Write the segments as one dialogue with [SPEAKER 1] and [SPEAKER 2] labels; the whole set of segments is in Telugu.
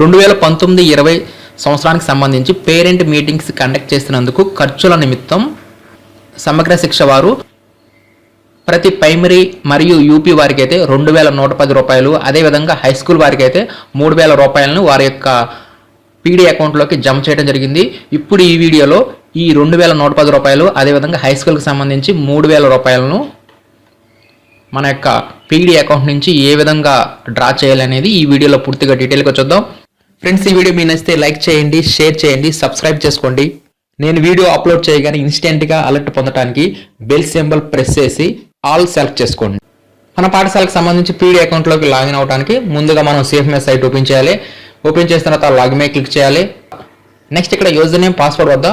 [SPEAKER 1] 2019-20 సంవత్సరానికి సంబంధించి పేరెంట్ మీటింగ్స్ కండక్ట్ చేసినందుకు ఖర్చుల నిమిత్తం సమగ్ర శిక్ష వారు ప్రతి ప్రైమరీ మరియు యూపీ వారికి అయితే 2110 రూపాయలు, అదేవిధంగా హై స్కూల్ వారికి అయితే 3000 రూపాయలను వారి యొక్క పీడీ అకౌంట్లోకి జమ చేయడం జరిగింది. ఇప్పుడు ఈ వీడియోలో ఈ 2110 రూపాయలు, అదేవిధంగా హై స్కూల్కి సంబంధించి 3000 రూపాయలను మన యొక్క పీడీ అకౌంట్ నుంచి ఏ విధంగా డ్రా చేయాలనేది ఈ వీడియోలో పూర్తిగా డీటెయిల్గా చూద్దాం. ఫ్రెండ్స్, ఈ వీడియో మీ నచ్చితే లైక్ చేయండి, షేర్ చేయండి, సబ్స్క్రైబ్ చేసుకోండి. నేను వీడియో అప్లోడ్ చేయగానే ఇన్స్టెంట్గా అలర్ట్ పొందడానికి బెల్ సింబల్ ప్రెస్ చేసి ఆల్ సెలెక్ట్ చేసుకోండి. మన పాఠశాలకు సంబంధించి పీడీ అకౌంట్లోకి లాగిన్ అవడానికి ముందుగా మనం CFMS సైట్ ఓపెన్ చేయాలి. ఓపెన్ చేసిన తర్వాత లాగిన్ మీద క్లిక్ చేయాలి. నెక్స్ట్ ఇక్కడ యూజర్ నేమ్ పాస్వర్డ్ వద్ద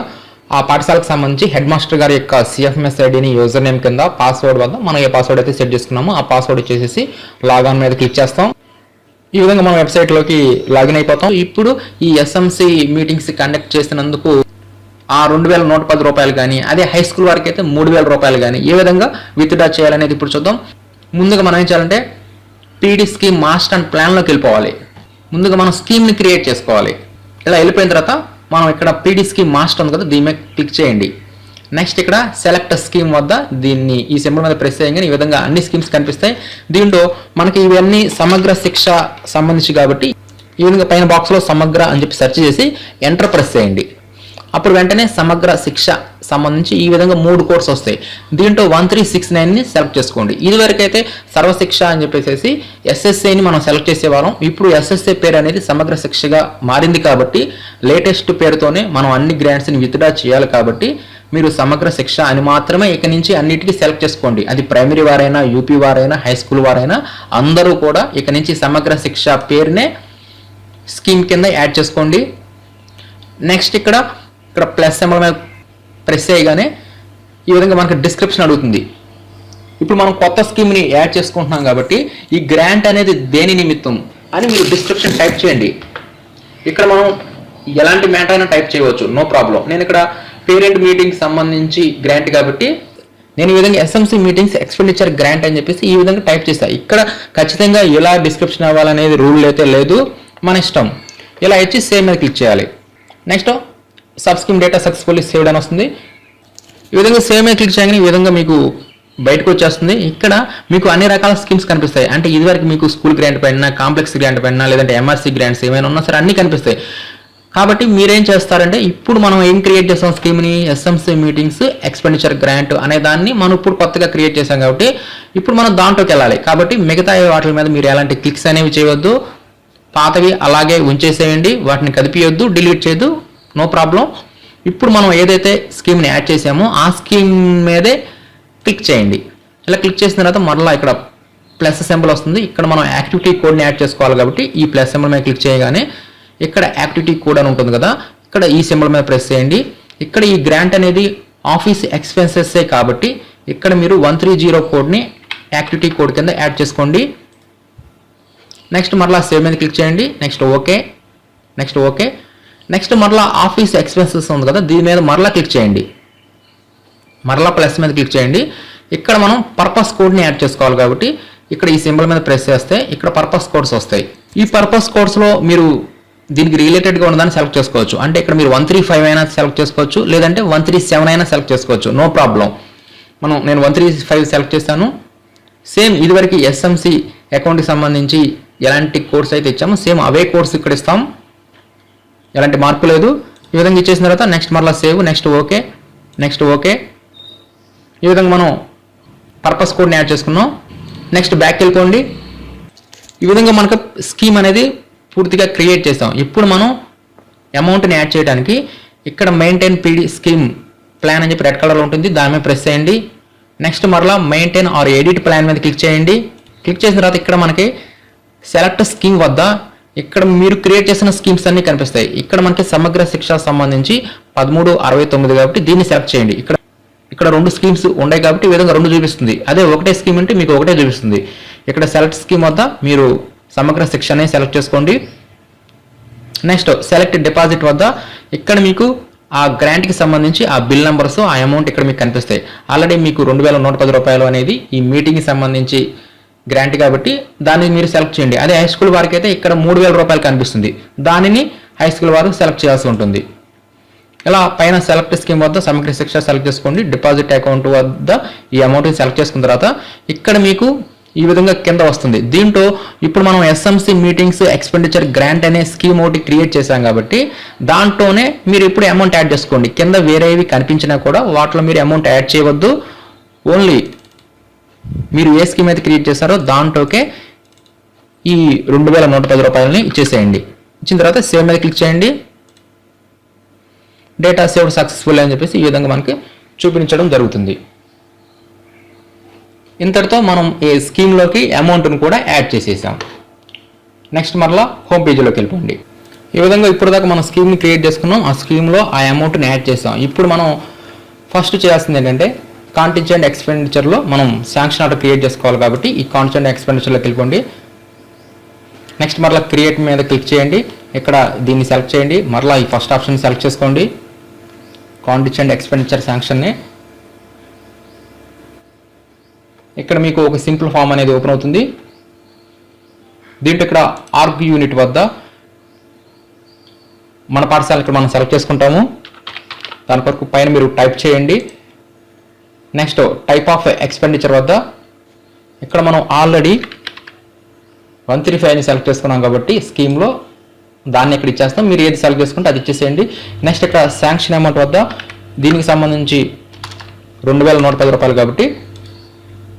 [SPEAKER 1] ఆ పాఠశాలకు సంబంధించి హెడ్ మాస్టర్ గారి యొక్క CFMS ఐడిని యూజర్ నేమ్ కింద పాస్వర్డ్ వద్ద మనం ఏ పాస్వర్డ్ అయితే సెట్ చేసుకున్నామో ఆ పాస్వర్డ్ ఇచ్చేసి లాగిన్ మీద క్లిక్ చేస్తాం. ఈ విధంగా మనం వెబ్సైట్లోకి లాగిన్ అయిపోతాం. ఇప్పుడు ఈ SMC మీటింగ్స్ కండక్ట్ చేసినందుకు ఆ 2110 రూపాయలు కానీ, అదే హై స్కూల్ వారికి అయితే 3000 రూపాయలు కానీ ఏ విధంగా విత్డ్రా చేయాలనేది ఇప్పుడు చూద్దాం. ముందుగా మనం ఏం చేయాలంటే పీడీ స్కీమ్ మాస్టర్ అండ్ ప్లాన్లోకి వెళ్ళిపోవాలి. ముందుగా మనం స్కీమ్ని క్రియేట్ చేసుకోవాలి. ఇలా వెళ్ళిపోయిన తర్వాత మనం ఇక్కడ పీడీ స్కీమ్ మాస్టర్ ఉంది కదా, దీని మీద క్లిక్ చేయండి. నెక్స్ట్ ఇక్కడ సెలెక్ట్ స్కీమ్ వద్ద దీన్ని ఈ సింబల్ మీద ప్రెస్ చేయగానే ఈ విధంగా అన్ని స్కీమ్స్ కనిపిస్తాయి. దీంట్లో మనకి ఇవన్నీ సమగ్ర శిక్ష సంబంధించి కాబట్టి ఈ విధంగా పైన బాక్స్లో సమగ్ర అని చెప్పి సెర్చ్ చేసి ఎంటర్ ప్రెస్ చేయండి. అప్పుడు వెంటనే సమగ్ర శిక్ష సంబంధించి ఈ విధంగా 3 కోడ్స్ వస్తాయి. దీంట్లో 1369ని సెలెక్ట్ చేసుకోండి. ఇదివరకైతే సర్వశిక్ష అని చెప్పేసి SSAని మనం సెలెక్ట్ చేసేవాళ్ళం. ఇప్పుడు SSA పేరు అనేది సమగ్ర శిక్షగా మారింది కాబట్టి లేటెస్ట్ పేరుతోనే మనం అన్ని గ్రాంట్స్ని విత్డ్రా చేయాలి. కాబట్టి మీరు సమగ్ర శిక్ష అని మాత్రమే ఇక నుంచి అన్నిటికీ సెలెక్ట్ చేసుకోండి. అది ప్రైమరీ వారైనా, యూపీ వారైనా, హై స్కూల్ వారైనా అందరూ కూడా ఇక నుంచి సమగ్ర శిక్ష పేరునే స్కీమ్ కింద యాడ్ చేసుకోండి. నెక్స్ట్ ఇక్కడ ప్లస్ సింబల్ మీద ప్రెస్ చేయగానే ఈ విధంగా మనకు డిస్క్రిప్షన్ అడుగుతుంది. ఇప్పుడు మనం కొత్త స్కీమ్ని యాడ్ చేసుకుంటున్నాం కాబట్టి ఈ గ్రాంట్ అనేది దేని నిమిత్తం అని మీరు డిస్క్రిప్షన్ టైప్ చేయండి. ఇక్కడ మనం ఎలాంటి మ్యాటర్ అయినా టైప్ చేయవచ్చు, నో ప్రాబ్లం. నేను ఇక్కడ పేరెంట్ మీటింగ్ సంబంధించి గ్రాంట్ కాబట్టి నేను ఈ విధంగా SMC మీటింగ్స్ ఎక్స్పెండిచర్ గ్రాంట్ అని చెప్పేసి ఈ విధంగా టైప్ చేస్తాను. ఇక్కడ ఖచ్చితంగా ఎలా డిస్క్రిప్షన్ అవ్వాలనేది రూల్ అయితే లేదు, మన ఇష్టం. ఇలా ఇచ్చి సేవ్ మీద క్లిక్ చేయాలి. Next sub scheme data successfully saved అని వస్తుంది. ఈ విధంగా సేవ్ మీద క్లిక్ చేయగానే ఈ విధంగా మీకు బయటకు వచ్చేస్తుంది. ఇక్కడ మీకు అన్ని రకాల స్కీమ్స్ కనిపిస్తాయి. అంటే ఇదివరకు మీకు స్కూల్ గ్రాంట్ పైన, కాంప్లెక్స్ గ్రాంట్ పైన, లేదంటే MRC గ్రాంట్స్ ఏమైనా ఉన్నా సరే అన్ని కనిపిస్తాయి. కాబట్టి మీరేం చేస్తారంటే ఇప్పుడు మనం ఏం క్రియేట్ చేసాం స్కీమ్ని, SMC మీటింగ్స్ ఎక్స్పెండిచర్ గ్రాంట్ అనే దాన్ని మనం ఇప్పుడు కొత్తగా క్రియేట్ చేసాం కాబట్టి ఇప్పుడు మనం దాంట్లోకి వెళ్ళాలి. కాబట్టి మిగతా వాటి మీద మీరు ఎలాంటి క్లిక్స్ అనేవి చేయవద్దు, పాతవి అలాగే ఉంచేసేయండి, వాటిని కదిపియొద్దు, డిలీట్ చేయొద్దు, నో ప్రాబ్లం. ఇప్పుడు మనం ఏదైతే స్కీమ్ని యాడ్ చేసామో ఆ స్కీమ్ మీదే క్లిక్ చేయండి. ఇలా క్లిక్ చేసిన తర్వాత మరలా ఇక్కడ ప్లస్ సింబల్ వస్తుంది. ఇక్కడ మనం యాక్టివిటీ కోడ్ని యాడ్ చేసుకోవాలి కాబట్టి ఈ ప్లస్ సింబల్ మీద క్లిక్ చేయగానే ఇక్కడ యాక్టివిటీ కోడ్ అని ఉంటుంది కదా, ఇక్కడ ఈ సింబల్ మీద ప్రెస్ చేయండి. ఇక్కడ ఈ గ్రాంట్ అనేది ఆఫీస్ ఎక్స్పెన్సెస్సే కాబట్టి ఇక్కడ మీరు 130 కోడ్ని యాక్టివిటీ కోడ్ కింద యాడ్ చేసుకోండి. నెక్స్ట్ మరలా సేవ్ మీద క్లిక్ చేయండి. Next okay, next okay. Next మరలా ఆఫీస్ ఎక్స్పెన్సెస్ ఉంది కదా, దీని మీద మరలా క్లిక్ చేయండి. మరలా ప్లస్ మీద క్లిక్ చేయండి. ఇక్కడ మనం పర్పస్ కోడ్ని యాడ్ చేసుకోవాలి కాబట్టి ఇక్కడ ఈ సింబల్ మీద ప్రెస్ చేస్తే ఇక్కడ పర్పస్ కోడ్స్ వస్తాయి. ఈ పర్పస్ కోడ్స్లో మీరు దీనికి రిలేటెడ్గా ఉన్నదాన్ని సెలెక్ట్ చేసుకోవచ్చు. అంటే ఇక్కడ మీరు 135 అయినా సెలెక్ట్ చేసుకోవచ్చు, లేదంటే 137 అయినా సెలెక్ట్ చేసుకోవచ్చు, నో ప్రాబ్లం. నేను 135 సెలెక్ట్ చేస్తాను. సేమ్ ఇదివరకు SMC అకౌంట్కి సంబంధించి ఎలాంటి కోడ్స్ అయితే ఇచ్చామో సేమ్ అవే కోడ్స్ ఇక్కడ ఇస్తాం, ఎలాంటి మార్పు లేదు. ఈ విధంగా ఇచ్చేసిన తర్వాత నెక్స్ట్ మరలా save, next okay, next okay. ఈ విధంగా మనం పర్పస్ కోడ్ని యాడ్ చేసుకున్నాం. నెక్స్ట్ బ్యాక్ వెళ్ళిపోండి. ఈ విధంగా మనకు స్కీమ్ అనేది పూర్తిగా క్రియేట్ చేస్తాం. ఇప్పుడు మనం అమౌంట్ని యాడ్ చేయడానికి ఇక్కడ మెయింటైన్ పీడీ స్కీమ్ ప్లాన్ అని చెప్పి రెడ్ కలర్లో ఉంటుంది, దాని మీద ప్రెస్ చేయండి. నెక్స్ట్ మరలా మెయింటైన్ ఆర్ ఎడిట్ ప్లాన్ మీద క్లిక్ చేయండి. క్లిక్ చేసిన తర్వాత ఇక్కడ మనకి సెలెక్ట్ స్కీమ్ వద్ద ఇక్కడ మీరు క్రియేట్ చేసిన స్కీమ్స్ అన్ని కనిపిస్తాయి. ఇక్కడ మనకి సమగ్ర శిక్ష సంబంధించి 1369 కాబట్టి దీన్ని సెలెక్ట్ చేయండి. ఇక్కడ 2 స్కీమ్స్ ఉన్నాయి కాబట్టి ఈ విధంగా 2 చూపిస్తుంది. అదే ఒకటే స్కీమ్ అంటే మీకు ఒకటే చూపిస్తుంది. ఇక్కడ సెలెక్ట్ స్కీమ్ వద్ద మీరు సమగ్ర శిక్షనే సెలెక్ట్ చేసుకోండి. నెక్స్ట్ సెలెక్ట్ డిపాజిట్ వద్ద ఇక్కడ మీకు ఆ గ్రాంట్కి సంబంధించి ఆ బిల్ నెంబర్స్, ఆ అమౌంట్ ఇక్కడ మీకు కనిపిస్తాయి. ఆల్రెడీ మీకు 2110 రూపాయలు అనేది ఈ మీటింగ్కి సంబంధించి గ్రాంట్ కాబట్టి దాన్ని మీరు సెలెక్ట్ చేయండి. అదే హై స్కూల్ వారికి అయితే ఇక్కడ 3,000 రూపాయలు కనిపిస్తుంది, దానిని హై స్కూల్ వారు సెలెక్ట్ చేయాల్సి ఉంటుంది. ఇలా పైన సెలెక్ట్ స్కీమ్ వద్ద సమగ్ర శిక్ష సెలెక్ట్ చేసుకోండి. డిపాజిట్ అకౌంట్ వద్ద ఈ అమౌంట్ని సెలెక్ట్ చేసుకున్న తర్వాత ఇక్కడ మీకు ఈ విధంగా కింద వస్తుంది. దీంట్లో ఇప్పుడు మనం ఎస్ఎంసి మీటింగ్స్ ఎక్స్పెండిచర్ గ్రాంట్ అనే స్కీమ్ ఒకటి క్రియేట్ చేశాం కాబట్టి దాంట్లోనే మీరు ఇప్పుడు అమౌంట్ యాడ్ చేసుకోండి. కింద వేరేవి కనిపించినా కూడా వాటిలో మీరు అమౌంట్ యాడ్ చేయవద్దు. ఓన్లీ మీరు ఏ స్కీమ్ అయితే క్రియేట్ చేశారో దాంట్లోకే ఈ 2,110 రూపాయలని ఇచ్చేసేయండి. ఇచ్చిన తర్వాత సేవ్ మీద క్లిక్ చేయండి. డేటా సేవ్డ్ సక్సెస్ఫుల్ అని చెప్పేసి ఈ విధంగా మనకి చూపించడం జరుగుతుంది. ఇంతటితో మనం ఈ స్కీమ్లోకి అమౌంట్ను కూడా యాడ్ చేసేసాం. నెక్స్ట్ మరలా హోమ్ పేజీలోకి వెళ్ళిపోండి. ఈ విధంగా ఇప్పుడు దాకా మనం స్కీమ్ని క్రియేట్ చేసుకున్నాం, ఆ స్కీమ్లో ఆ అమౌంట్ని యాడ్ చేసాం. ఇప్పుడు మనం ఫస్ట్ చేయాల్సింది ఏంటంటే కాంటింజెంట్ ఎక్స్పెండిచర్లో మనం శాంక్షన్ ఆర్డర్ క్రియేట్ చేసుకోవాలి కాబట్టి ఈ కాంటింజెంట్ ఎక్స్పెండిచర్లోకి వెళ్ళిపోండి. నెక్స్ట్ మరలా క్రియేట్ మీద క్లిక్ చేయండి. ఇక్కడ దీన్ని సెలెక్ట్ చేయండి. మరలా ఈ ఫస్ట్ ఆప్షన్ సెలెక్ట్ చేసుకోండి, కాంటింజెంట్ ఎక్స్పెండిచర్ శాంక్షన్ని. ఇక్కడ మీకు ఒక సింపుల్ ఫామ్ అనేది ఓపెన్ అవుతుంది. దీంట్లో ఇక్కడ ఆర్గ్ యూనిట్ వద్ద మన పాఠశాల ఇక్కడ మనం సెలెక్ట్ చేసుకుంటాము. దాని కొరకు పైన మీరు టైప్ చేయండి. నెక్స్ట్ టైప్ ఆఫ్ ఎక్స్పెండిచర్ వద్ద ఇక్కడ మనం ఆల్రెడీ 135ని సెలెక్ట్ చేసుకున్నాం కాబట్టి స్కీమ్లో దాన్ని ఇక్కడ ఇచ్చేస్తాం. మీరు ఏది సెలెక్ట్ చేసుకుంటే అది ఇచ్చేసేయండి. నెక్స్ట్ ఇక్కడ శాంక్షన్ అమౌంట్ వద్ద దీనికి సంబంధించి 2,110 రూపాయలు కాబట్టి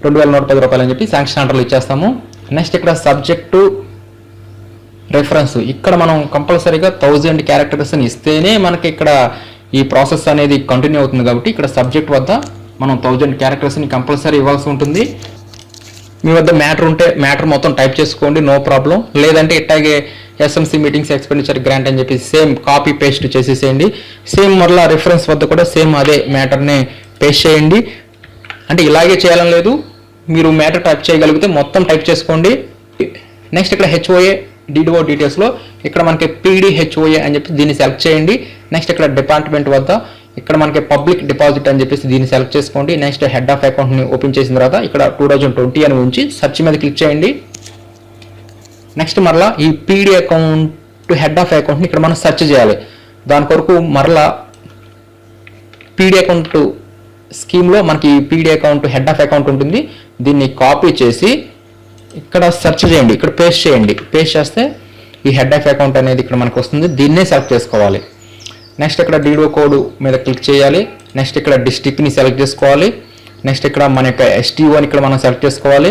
[SPEAKER 1] 2,110 రూపాయలు అని చెప్పి శాంక్షన్ ఆర్డర్లు ఇచ్చేస్తాము. నెక్స్ట్ ఇక్కడ సబ్జెక్టు రెఫరెన్స్ ఇక్కడ మనం కంపల్సరీగా 1000 క్యారెక్టర్స్ని ఇస్తేనే మనకి ఇక్కడ ఈ ప్రాసెస్ అనేది కంటిన్యూ అవుతుంది కాబట్టి ఇక్కడ సబ్జెక్ట్ వద్ద మనం 1000 క్యారెక్టర్స్ని కంపల్సరీ ఇవ్వాల్సి ఉంటుంది. మీ వద్ద మ్యాటర్ ఉంటే మ్యాటర్ మొత్తం టైప్ చేసుకోండి, నో ప్రాబ్లం. లేదంటే ఇట్లాగే ఎస్ఎంసి మీటింగ్స్ ఎక్స్పెండిచర్ గ్రాంట్ అని చెప్పి సేమ్ కాపీ పేస్ట్ చేసేసేయండి. సేమ్ మరలా రిఫరెన్స్ వద్ద కూడా సేమ్ అదే మ్యాటర్ని పేస్ట్ చేయండి. అంటే ఇలాగే చేయాలని లేదు, మీరు మ్యాటర్ టైప్ చేయగలిగితే మొత్తం టైప్ చేసుకోండి. నెక్స్ట్ ఇక్కడ హెచ్ఓఏ డిడిఓ డీటెయిల్స్లో ఇక్కడ మనకి పీడీహెచ్ఓఏ అని చెప్పి దీన్ని సెలెక్ట్ చేయండి. నెక్స్ట్ ఇక్కడ డిపార్ట్మెంట్ వద్ద ఇక్కడ మనకి పబ్లిక్ డిపాజిట్ అని చెప్పేసి దీన్ని సెలెక్ట్ చేసుకోండి. నెక్స్ట్ హెడ్ ఆఫ్ అకౌంట్ని ఓపెన్ చేసిన తర్వాత ఇక్కడ 2020 అని ఉంచి సెర్చ్ మీద క్లిక్ చేయండి. నెక్స్ట్ మరలా ఈ పీడీ అకౌంట్ హెడ్ ఆఫ్ అకౌంట్ని ఇక్కడ మనం సెర్చ్ చేయాలి. దాని కొరకు మరలా పీడీ అకౌంట్ స్కీమ్లో మనకి PD account head of account ఉంటుంది. దీన్ని కాపీ చేసి ఇక్కడ సెర్చ్ చేయండి, ఇక్కడ పేస్ట్ చేయండి. పేస్ట్ చేస్తే ఈ హెడ్ ఆఫ్ అకౌంట్ అనేది ఇక్కడ మనకు వస్తుంది. దీన్నే సెలెక్ట్ చేసుకోవాలి. నెక్స్ట్ ఇక్కడ డీడో కోడ్ మీద క్లిక్ చేయాలి. నెక్స్ట్ ఇక్కడ డిస్ట్రిక్ట్ని సెలెక్ట్ చేసుకోవాలి. నెక్స్ట్ ఇక్కడ మన యొక్క ఎస్టీఓని ఇక్కడ మనం సెలెక్ట్ చేసుకోవాలి.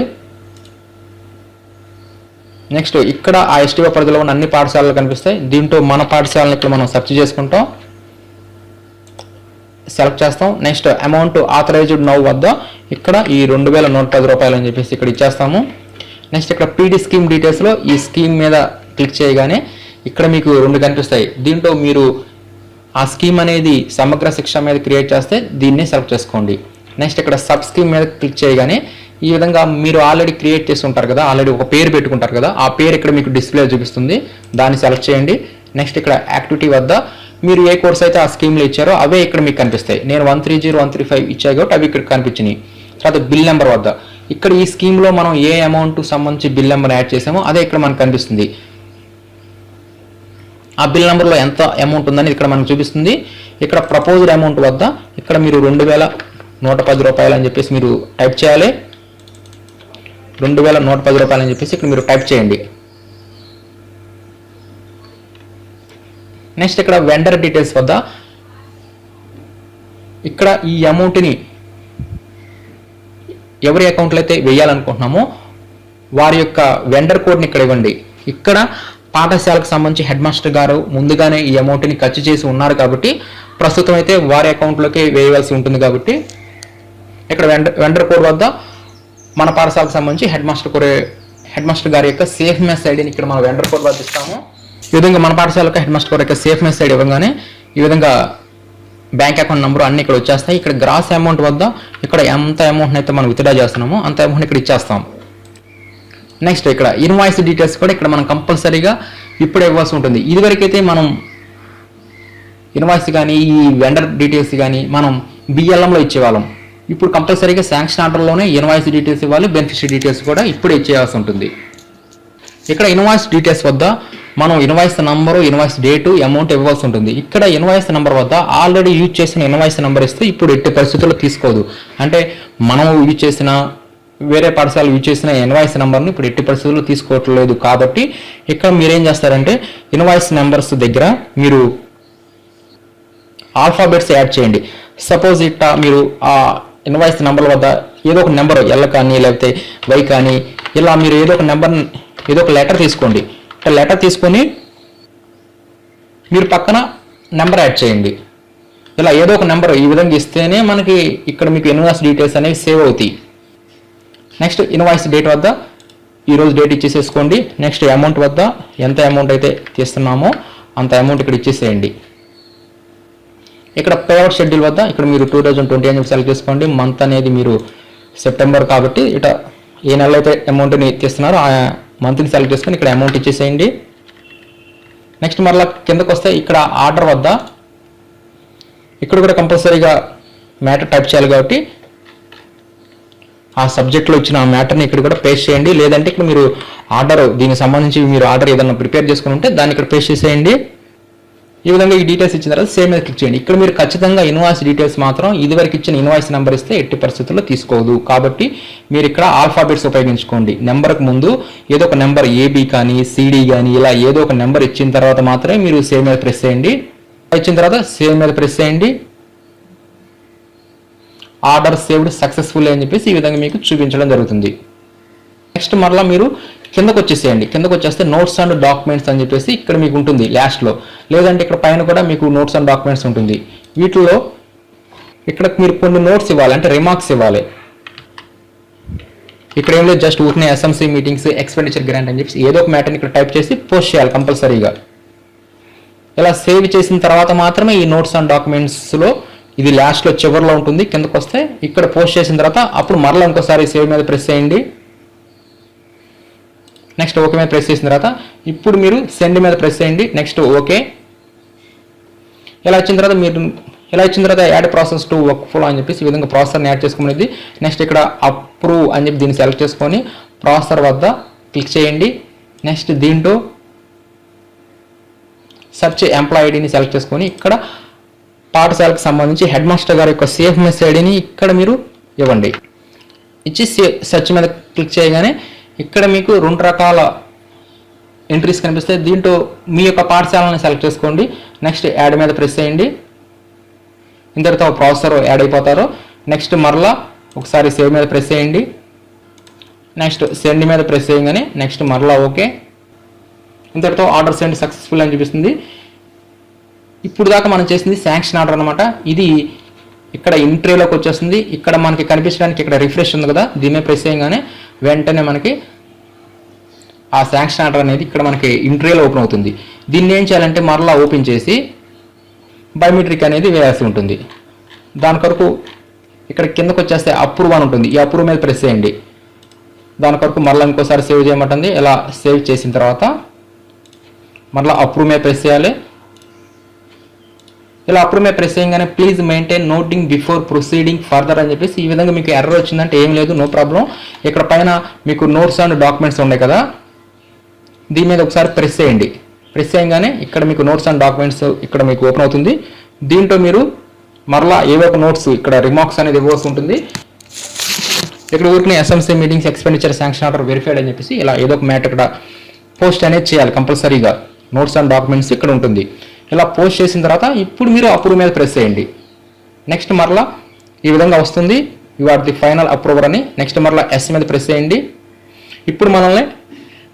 [SPEAKER 1] నెక్స్ట్ ఇక్కడ ఆ ఎస్టీఓ పరిధిలో ఉన్న అన్ని పాఠశాలలు కనిపిస్తాయి. దీంట్లో మన పాఠశాలను ఇక్కడ మనం సెర్చ్ చేసుకుంటాం, సెలెక్ట్ చేస్తాం. నెక్స్ట్ అమౌంట్ ఆథరైజ్డ్ నౌ వద్ద ఇక్కడ ఈ 2,110 రూపాయలు అని చెప్పేసి ఇక్కడ ఇచ్చేస్తాము. నెక్స్ట్ ఇక్కడ పీడీ స్కీమ్ డీటెయిల్స్లో ఈ స్కీమ్ మీద క్లిక్ చేయగానే ఇక్కడ మీకు 2 కనిపిస్తాయి. దీంట్లో మీరు ఆ స్కీమ్ అనేది సమగ్ర శిక్ష మీద క్రియేట్ చేస్తే దీన్ని సెలెక్ట్ చేసుకోండి. నెక్స్ట్ ఇక్కడ సబ్ స్కీమ్ మీద క్లిక్ చేయగానే ఈ విధంగా మీరు ఆల్రెడీ క్రియేట్ చేసి ఉంటారు కదా, ఆల్రెడీ ఒక పేరు పెట్టుకుంటారు కదా, ఆ పేరు ఇక్కడ మీకు డిస్ప్లే చూపిస్తుంది. దాన్ని సెలెక్ట్ చేయండి. నెక్స్ట్ ఇక్కడ యాక్టివిటీ వద్ద మీరు ఏ కోర్స్ అయితే ఆ స్కీమ్లో ఇచ్చారో అవే ఇక్కడ మీకు కనిపిస్తాయి. నేను 130, 135 ఇచ్చాయి కాబట్టి అవి ఇక్కడ కనిపించినాయి. తర్వాత బిల్ నెంబర్ వద్ద ఇక్కడ ఈ స్కీమ్లో మనం ఏ అమౌంట్ సంబంధించి బిల్ నెంబర్ యాడ్ చేసామో అదే ఇక్కడ మనకు కనిపిస్తుంది. ఆ బిల్ నెంబర్లో ఎంత అమౌంట్ ఉందని ఇక్కడ మనకు చూపిస్తుంది. ఇక్కడ ప్రపోజ్డ్ అమౌంట్ వద్ద ఇక్కడ మీరు 2,110 రూపాయలు అని చెప్పేసి మీరు టైప్ చేయాలి. 2,110 రూపాయలు అని చెప్పేసి ఇక్కడ మీరు టైప్ చేయండి. నెక్స్ట్ ఇక్కడ వెండర్ డీటెయిల్స్ వద్ద ఇక్కడ ఈ అమౌంట్ని ఎవరి అకౌంట్లో అయితే వేయాలనుకుంటున్నామో వారి యొక్క వెండర్ కోడ్ని ఇక్కడ ఇవ్వండి. ఇక్కడ పాఠశాలకు సంబంధించి హెడ్ మాస్టర్ గారు ముందుగానే ఈ అమౌంట్ని ఖర్చు చేసి ఉన్నారు కాబట్టి ప్రస్తుతం అయితే వారి అకౌంట్లోకి వేయవలసి ఉంటుంది కాబట్టి ఇక్కడ వెండర్ కోడ్ వద్ద మన పాఠశాలకు సంబంధించి హెడ్ మాస్టర్ గారి యొక్క సేఫ్ మెస్ ఐడిని ఇక్కడ మనం వెండర్ కోడ్ వద్ద ఇస్తాము. ఈ విధంగా మన పాఠశాలకు హెడ్ మాస్టర్ గారి యొక్క సేఫ్ మెస్ ఐడి ఇవ్వగానే ఈ విధంగా బ్యాంక్ అకౌంట్ నెంబర్ అన్ని ఇక్కడ వచ్చేస్తాయి. ఇక్కడ గ్రాస్ అమౌంట్ వద్ద ఇక్కడ ఎంత అమౌంట్ అయితే మనం విత్డ్రా చేస్తున్నామో అంత అమౌంట్ ఇక్కడ ఇచ్చేస్తాం. నెక్స్ట్ ఇక్కడ ఇన్వాయిస్ డీటెయిల్స్ కూడా ఇక్కడ మనం కంపల్సరీగా ఇప్పుడు ఇవ్వాల్సి ఉంటుంది. ఇదివరకైతే మనం ఇన్వాయిస్ కానీ ఈ వెండర్ డీటెయిల్స్ కానీ మనం బిఎల్ఎంలో ఇచ్చేవాళ్ళం. ఇప్పుడు కంపల్సరీగా శాంక్షన్ ఆర్డర్లోనే ఇన్వాయిస్ డీటెయిల్స్ ఇవ్వాలి, బెనిఫిషరీ డీటెయిల్స్ కూడా ఇప్పుడే ఇచ్చేయాల్సి ఉంటుంది. ఇక్కడ ఇన్వాయిస్ డీటెయిల్స్ వద్ద మనం invoice number, invoice date, amount ఇవ్వాల్సి ఉంటుంది. ఇక్కడ ఇన్వాయిస్ నెంబర్ వద్ద ఆల్రెడీ యూజ్ చేసిన ఇన్వాయిస్ నెంబర్ ఇస్తే ఇప్పుడు ఎట్టి పరిస్థితుల్లో తీసుకోదు. అంటే మనం యూజ్ చేసిన, వేరే పాఠశాల యూజ్ చేసిన ఇన్వాయిస్ నెంబర్ని ఇప్పుడు ఎట్టి పరిస్థితుల్లో తీసుకోవట్లేదు. కాబట్టి ఇక్కడ మీరేం చేస్తారంటే ఇన్వాయిస్ నెంబర్స్ దగ్గర మీరు ఆల్ఫాబెట్స్ యాడ్ చేయండి. సపోజ్ ఇట్లా మీరు ఆ ఇన్వాయిస్ నెంబర్ వద్ద ఏదో ఒక నెంబర్ ఎల్ కానీ లేకపోతే వై కానీ ఇలా మీరు ఏదో ఒక నెంబర్, ఏదో ఒక లెటర్ తీసుకోండి. లెటర్ తీసుకొని మీరు పక్కన నెంబర్ యాడ్ చేయండి. ఇలా ఏదో ఒక నెంబర్ ఈ విధంగా ఇస్తేనే మనకి ఇక్కడ మీకు ఇన్వాయిస్ డీటెయిల్స్ అనేవి సేవ్ అవుతాయి. నెక్స్ట్ ఇన్వాయిస్ డేట్ వద్ద ఈరోజు డేట్ ఇచ్చేసేసుకోండి. నెక్స్ట్ అమౌంట్ వద్ద ఎంత అమౌంట్ అయితే తీస్తున్నామో అంత అమౌంట్ ఇక్కడ ఇచ్చేసేయండి. ఇక్కడ పేఅవుట్ షెడ్యూల్ వద్ద ఇక్కడ మీరు 2020 అని సెలెక్ట్ చేసుకోండి. మంత్ అనేది మీరు సెప్టెంబర్ కాబట్టి ఇట ఏ నెలలో అయితే అమౌంట్ని తీస్తున్నారో ఆ మంత్ని సెలెక్ట్ చేసుకొని ఇక్కడ అమౌంట్ ఇచ్చేసేయండి. నెక్స్ట్ మరలా కిందకు వస్తే ఇక్కడ ఆర్డర్ వద్ద ఇక్కడ కూడా కంపల్సరీగా మ్యాటర్ టైప్ చేయాలి కాబట్టి ఆ సబ్జెక్ట్లో ఇచ్చిన ఆ మ్యాటర్ని ఇక్కడ కూడా పేస్ట్ చేయండి. లేదంటే ఇక్కడ మీరు ఆర్డర్, దీనికి సంబంధించి మీరు ఆర్డర్ ఏదైనా ప్రిపేర్ చేసుకుని ఉంటే దాన్ని ఇక్కడ పేస్ట్ చేసేయండి. ఈ విధంగా ఈ డీటెయిల్స్ ఇచ్చిన తర్వాత సేమ్ మీద క్లిక్ చేయండి. ఇక్కడ మీరు ఖచ్చితంగా ఇన్వాయిస్ డీటెయిల్స్ మాత్రం ఇదివరకు ఇచ్చిన ఇన్వాయిస్ నెంబర్ ఇస్తే ఎట్టి పరిస్థితుల్లో తీసుకోదు. కాబట్టి మీరు ఇక్కడ ఆల్ఫాబెట్స్ ఉపయోగించుకోండి. నెంబర్కి ముందు ఏదో ఒక నెంబర్ ఏబీ కానీ సిడి కానీ ఇలా ఏదో ఒక నెంబర్ ఇచ్చిన తర్వాత మాత్రమే మీరు సేవ్ మీద ప్రెస్ చేయండి. ఇచ్చిన తర్వాత సేవ్ మీద ప్రెస్ చేయండి. ఆర్డర్ సేవ్డ్ సక్సెస్ఫుల్ అని చెప్పేసి ఈ విధంగా మీకు చూపించడం జరుగుతుంది. నెక్స్ట్ మరలా మీరు కిందకు వచ్చేసేయండి. కిందకు వచ్చేస్తే నోట్స్ అండ్ డాక్యుమెంట్స్ అని చెప్పేసి ఇక్కడ మీకు ఉంటుంది లాస్ట్లో. లేదంటే ఇక్కడ పైన కూడా మీకు నోట్స్ అండ్ డాక్యుమెంట్స్ ఉంటుంది. వీటిలో ఇక్కడ మీరు కొన్ని నోట్స్ ఇవ్వాలి, అంటే రిమార్క్స్ ఇవ్వాలి. ఇక్కడ ఏం లేదు, జస్ట్ ఊరినే ఎస్ఎంసీ మీటింగ్స్, ఎక్స్పెండిచర్ గ్రాంట్ అని చెప్పేసి ఏదో ఒక మ్యాటర్ని ఇక్కడ టైప్ చేసి పోస్ట్ చేయాలి కంపల్సరీగా. ఇలా సేవ్ చేసిన తర్వాత మాత్రమే ఈ నోట్స్ అండ్ డాక్యుమెంట్స్లో ఇది లాస్ట్లో చివరిలో ఉంటుంది. కిందకు వస్తే ఇక్కడ పోస్ట్ చేసిన తర్వాత అప్పుడు మరలా ఇంకోసారి సేవ్ మీద ప్రెస్ చేయండి. నెక్స్ట్ ఓకే మీద ప్రెస్ చేసిన తర్వాత ఇప్పుడు మీరు సెండ్ మీద ప్రెస్ చేయండి. Next okay. ఇలా ఇచ్చిన తర్వాత add process to work flow అని చెప్పేసి ఈ విధంగా ప్రాసెసర్ని యాడ్ చేసుకోమనేది. నెక్స్ట్ ఇక్కడ అప్రూవ్ అని చెప్పి దీన్ని సెలెక్ట్ చేసుకొని ప్రాసెసర్ వద్ద క్లిక్ చేయండి. నెక్స్ట్ దీంట్లో సెర్చ్ ఎంప్లాయ్ ఐడిని సెలెక్ట్ చేసుకొని ఇక్కడ పాఠశాలకు సంబంధించి హెడ్ మాస్టర్ గారి యొక్క సేఫ్ మెసేజ్ ఐడిని ఇక్కడ మీరు ఇవ్వండి. ఇచ్చి సెర్చ్ మీద క్లిక్ చేయగానే ఇక్కడ మీకు 2 రకాల ఎంట్రీస్ కనిపిస్తాయి. దీంట్లో మీ యొక్క పాఠశాలను సెలెక్ట్ చేసుకోండి. నెక్స్ట్ యాడ్ మీద ప్రెస్ చేయండి. ఇంతటితో ప్రాసెసర్ యాడ్ అయిపోతారు. నెక్స్ట్ మరలా ఒకసారి సేవ్ మీద ప్రెస్ చేయండి. నెక్స్ట్ సెండ్ మీద ప్రెస్ చేయగానే నెక్స్ట్ మరలా ఓకే. ఇంతటితో ఆర్డర్ సెండ్ సక్సెస్ఫుల్ అని చూపిస్తుంది. ఇప్పుడు దాకా మనం చేసింది శాంక్షన్ ఆర్డర్ అనమాట. ఇది ఇక్కడ ఇంట్రీలోకి వచ్చేస్తుంది. ఇక్కడ మనకి కనిపించడానికి ఇక్కడ రిఫ్రెష్ ఉంది కదా, దీన్ని ప్రెస్ చేయగానే వెంటనే మనకి ఆ శాంక్షన్ ఆర్డర్ అనేది ఇక్కడ మనకి ఇంట్రీలో ఓపెన్ అవుతుంది. దీన్ని ఏం చేయాలంటే మరలా ఓపెన్ చేసి బయోమెట్రిక్ అనేది వేయాల్సి ఉంటుంది. దాని కొరకు ఇక్కడ కిందకు వచ్చేస్తే అప్రూవ్ అని ఉంటుంది. ఈ అప్రూవ్ మీద ప్రెస్ చేయండి. దాని కొరకు మరలా ఇంకోసారి సేవ్ చేయమంటుంది. ఇలా సేవ్ చేసిన తర్వాత మరలా అప్రూవ్ మీద ప్రెస్ చేయాలి. ఇలా అప్రూవ్ మీద ప్రెస్ చేయగానే please maintain noting before proceeding further అని చెప్పేసి ఈ విధంగా మీకు ఎర్రర్ వచ్చిందంటే ఏం లేదు, నో ప్రాబ్లం. ఇక్కడ పైన మీకు నోట్స్ అండ్ డాక్యుమెంట్స్ ఉన్నాయి కదా, దీని మీద ఒకసారి ప్రెస్ చేయండి. ప్రెస్ చేయగానే ఇక్కడ మీకు నోట్స్ అండ్ డాక్యుమెంట్స్ ఇక్కడ మీకు ఓపెన్ అవుతుంది. దీంట్లో మీరు మరలా ఏవో ఒక నోట్స్ ఇక్కడ రిమార్క్స్ అనేది ఇవ్వాల్సి ఉంటుంది. ఇక్కడ ఊరికి SMC meetings expenditure sanction order verified అని చెప్పేసి ఇలా ఏదో ఒక మ్యాటర్ ఇక్కడ పోస్ట్ అనేది చేయాలి కంపల్సరీగా. నోట్స్ అండ్ డాక్యుమెంట్స్ ఇక్కడ ఉంటుంది. ఇలా పోస్ట్ చేసిన తర్వాత ఇప్పుడు మీరు అప్రూవ్ మీద ప్రెస్ చేయండి. నెక్స్ట్ మరలా ఈ విధంగా వస్తుంది, you are the final approver అని. నెక్స్ట్ మరలా ఎస్ మీద ప్రెస్ చేయండి. ఇప్పుడు మనల్ని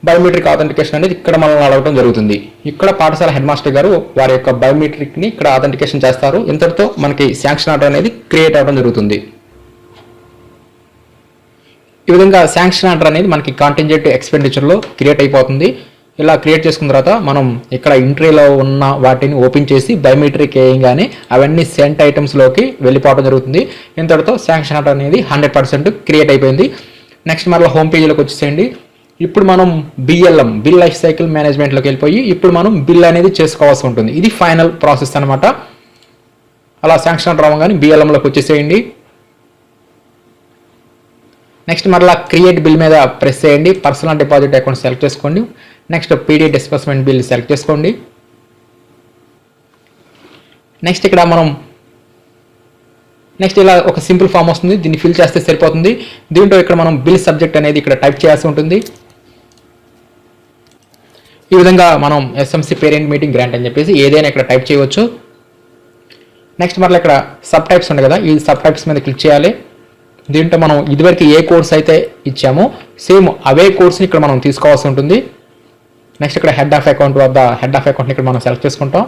[SPEAKER 1] బయోమెట్రిక్ ఆథెంటికేషన్ అనేది ఇక్కడ మనల్ని అడగడం జరుగుతుంది. ఇక్కడ పాఠశాల హెడ్ మాస్టర్ గారు వారి యొక్క బయోమెట్రిక్ని ఇక్కడ ఆథెంటికేషన్ చేస్తారు. ఇంతటితో మనకి శాంక్షన్ ఆర్డర్ అనేది క్రియేట్ అవ్వడం జరుగుతుంది. ఈ విధంగా శాంక్షన్ ఆర్డర్ అనేది మనకి కాంటింజెంట్ ఎక్స్పెండిచర్లో క్రియేట్ అయిపోతుంది. ఇలా క్రియేట్ చేసుకున్న తర్వాత మనం ఇక్కడ ఎంట్రీలో ఉన్న వాటిని ఓపెన్ చేసి బయోమెట్రిక్ వేయగానే అవన్నీ సెంట్ ఐటమ్స్లోకి వెళ్ళిపోవడం జరుగుతుంది. ఇంతటితో శాంక్షన్ ఆర్డర్ అనేది 100% క్రియేట్ అయిపోయింది. నెక్స్ట్ మరలా హోమ్ పేజీలోకి వచ్చేసేయండి. ఇప్పుడు మనం బిఎల్ఎం, బిల్ లైఫ్ సైకిల్ మేనేజ్మెంట్లోకి వెళ్ళిపోయి ఇప్పుడు మనం బిల్ అనేది చేసుకోవాల్సి ఉంటుంది. ఇది ఫైనల్ ప్రాసెస్ అనమాట. అలా శాంక్షన్ ఆర్డర్ అవ్వగానే బిఎల్ఎంలోకి వచ్చేసేయండి. నెక్స్ట్ మరలా క్రియేట్ బిల్ మీద ప్రెస్ చేయండి. పర్సనల్ డిపాజిట్ అకౌంట్ సెలెక్ట్ చేసుకోండి. Next PD disbursement bill select చేసుకోండి. నెక్స్ట్ ఇక్కడ మనం నెక్స్ట్ ఇలా ఒక సింపుల్ ఫామ్ వస్తుంది. దీన్ని ఫిల్ చేస్తే సరిపోతుంది. దీంట్లో ఇక్కడ మనం బిల్ సబ్జెక్ట్ అనేది ఇక్కడ టైప్ చేయాల్సి ఉంటుంది. ఈ విధంగా మనం ఎస్ఎంసి పేరెంట్ మీటింగ్ గ్రాంట్ అని చెప్పేసి ఏదైనా ఇక్కడ టైప్ చేయవచ్చు. నెక్స్ట్ మరలా ఇక్కడ సబ్ టైప్స్ ఉన్నాయి కదా, ఈ సబ్ టైప్స్ మీద క్లిక్ చేయాలి. దీంట్లో మనం ఇదివరకు ఏ కోర్స్ అయితే ఇచ్చామో సేమ్ అవే కోర్స్ని ఇక్కడ మనం తీసుకోవాల్సి ఉంటుంది. నెక్స్ట్ ఇక్కడ హెడ్ ఆఫ్ అకౌంట్ వద్ద హెడ్ ఆఫ్ అకౌంట్ని ఇక్కడ మనం సెలెక్ట్ చేసుకుంటాం.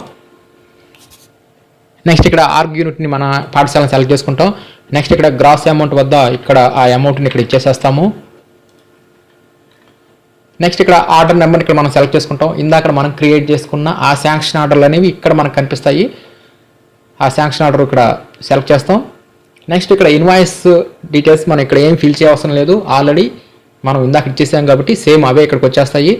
[SPEAKER 1] నెక్స్ట్ ఇక్కడ ఆర్గ్ యూనిట్ని మన పాఠశాలను సెలెక్ట్ చేసుకుంటాం. నెక్స్ట్ ఇక్కడ గ్రాస్ అమౌంట్ వద్ద ఇక్కడ ఆ అమౌంట్ని ఇక్కడ ఇచ్చేసేస్తాము. నెక్స్ట్ ఇక్కడ ఆర్డర్ నెంబర్ని ఇక్కడ మనం సెలెక్ట్ చేసుకుంటాం. ఇందాక మనం క్రియేట్ చేసుకున్న ఆ శాంక్షన్ ఆర్డర్లు అనేవి ఇక్కడ మనకు కనిపిస్తాయి. ఆ శాంక్షన్ ఆర్డర్ ఇక్కడ సెలెక్ట్ చేస్తాం. నెక్స్ట్ ఇక్కడ ఇన్వాయిస్ డీటెయిల్స్ మనం ఇక్కడ ఏం ఫిల్ చేయవసరం లేదు, ఆల్రెడీ మనం ఇందాక ఇచ్చేసాం కాబట్టి సేమ్ అవే ఇక్కడికి వచ్చేస్తాయి.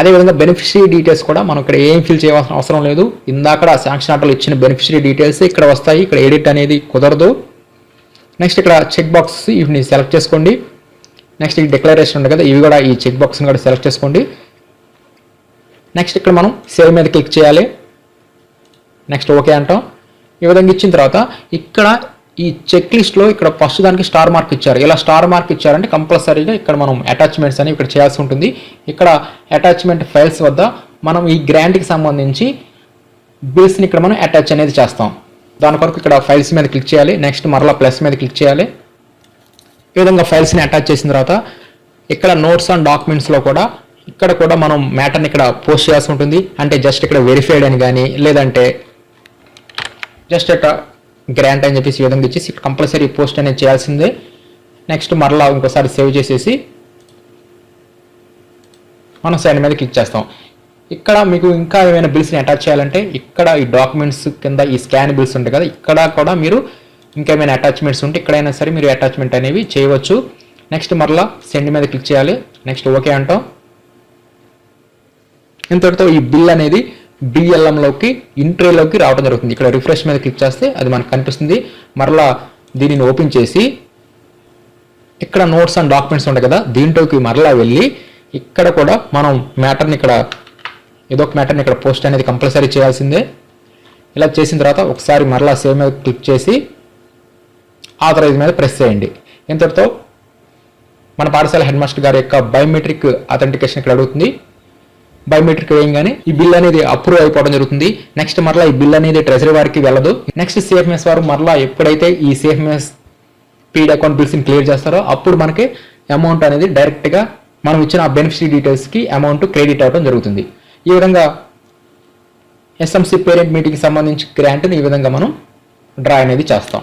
[SPEAKER 1] అదేవిధంగా బెనిఫిషరీ డీటెయిల్స్ కూడా మనం ఇక్కడ ఏం ఫిల్ చేయవలసిన అవసరం లేదు. ఇందాక శాంక్షన్ ఆర్డర్లు ఇచ్చిన బెనిఫిషరీ డీటెయిల్స్ ఇక్కడ వస్తాయి. ఇక్కడ ఎడిట్ అనేది కుదరదు. నెక్స్ట్ ఇక్కడ చెక్ బాక్స్ ఇవి సెలెక్ట్ చేసుకోండి. నెక్స్ట్ ఈ డిక్లరేషన్ ఉంది కదా, ఇవి కూడా ఈ చెక్ బాక్స్ని కూడా సెలెక్ట్ చేసుకోండి. నెక్స్ట్ ఇక్కడ మనం సేవ్ మీద క్లిక్ చేయాలి. నెక్స్ట్ ఓకే అంటాం. ఈ విధంగా ఇచ్చిన తర్వాత ఇక్కడ ఈ చెక్ లిస్ట్లో ఇక్కడ ఫస్ట్ దానికి స్టార్ మార్క్ ఇచ్చారు. ఇలా స్టార్ మార్క్ ఇచ్చారంటే కంపల్సరీగా ఇక్కడ మనం అటాచ్మెంట్స్ అని ఇక్కడ చేయాల్సి ఉంటుంది. ఇక్కడ అటాచ్మెంట్ ఫైల్స్ వద్ద మనం ఈ గ్రాంట్కి సంబంధించి బిల్స్ని ఇక్కడ మనం అటాచ్ అనేది చేస్తాం. దాని కొరకు ఇక్కడ ఫైల్స్ మీద క్లిక్ చేయాలి. నెక్స్ట్ మరలా ప్లస్ మీద క్లిక్ చేయాలి. ఈ విధంగా ఫైల్స్ని అటాచ్ చేసిన తర్వాత ఇక్కడ నోట్స్ అండ్ డాక్యుమెంట్స్లో కూడా ఇక్కడ కూడా మనం మ్యాటర్ని ఇక్కడ పోస్ట్ చేయాల్సి ఉంటుంది. అంటే జస్ట్ ఇక్కడ వెరిఫైడ్ అని కానీ లేదంటే జస్ట్ అట్లా గ్రాంట్ అని చెప్పేసి ఈ విధంగా ఇచ్చేసి కంపల్సరీ పోస్ట్ అనేది చేయాల్సిందే. నెక్స్ట్ మరలా ఇంకోసారి సేవ్ చేసేసి మనం సైన్ మీద క్లిక్ చేస్తాం. ఇక్కడ మీకు ఇంకా ఏమైనా బిల్స్ని అటాచ్ చేయాలంటే ఇక్కడ ఈ డాక్యుమెంట్స్ కింద ఈ స్కాన్ బిల్స్ ఉంటాయి కదా, ఇక్కడ కూడా మీరు ఇంకేమైనా అటాచ్మెంట్స్ ఉంటే ఇక్కడైనా సరే మీరు అటాచ్మెంట్ అనేవి చేయవచ్చు. నెక్స్ట్ మరలా సెండ్ మీద క్లిక్ చేయాలి. నెక్స్ట్ ఓకే అంటాం. ఇంతటితో ఈ బిల్ అనేది బిఎల్ఎంలోకి ఇంట్రీలోకి రావడం జరుగుతుంది. ఇక్కడ రిఫ్రెష్ మీద క్లిక్ చేస్తే అది మనకు కనిపిస్తుంది. మరలా దీనిని ఓపెన్ చేసి ఇక్కడ నోట్స్ అండ్ డాక్యుమెంట్స్ ఉంటాయి కదా, దీంట్లోకి మరలా వెళ్ళి ఇక్కడ కూడా మనం మ్యాటర్ని ఇక్కడ ఏదో ఒక మ్యాటర్ని ఇక్కడ పోస్ట్ అనేది కంపల్సరీ చేయాల్సిందే. ఇలా చేసిన తర్వాత ఒకసారి మరలా సేవ్ మీద క్లిక్ చేసి ఆథరైజ్ మీద ప్రెస్ చేయండి. ఇంతటితో మన పాఠశాల హెడ్ మాస్టర్ గారి యొక్క బయోమెట్రిక్ అథెంటికేషన్ ఇక్కడ అడుగుతుంది. బయోమెట్రిక్ వేయంగానే ఈ బిల్ అనేది అప్రూవ్ అయిపోవడం జరుగుతుంది. నెక్స్ట్ మరలా ఈ బిల్ అనేది ట్రెజరీ వారికి వెళ్ళదు. నెక్స్ట్ సిఎఫ్ఎంఎస్ వారు మరలా ఎప్పుడైతే ఈ సిఎఫ్ఎంఎస్ పీడీ అకౌంట్ బిల్స్ని క్లియర్ చేస్తారో అప్పుడు మనకి అమౌంట్ అనేది డైరెక్ట్గా మనం ఇచ్చిన ఆ బెనిఫిషరీ డీటెయిల్స్కి అమౌంట్ క్రెడిట్ అవ్వడం జరుగుతుంది. ఈ విధంగా ఎస్ఎంసి పేరెంట్ మీటింగ్కి సంబంధించి గ్రాంట్ని ఈ విధంగా మనం డ్రా అనేది చేస్తాం.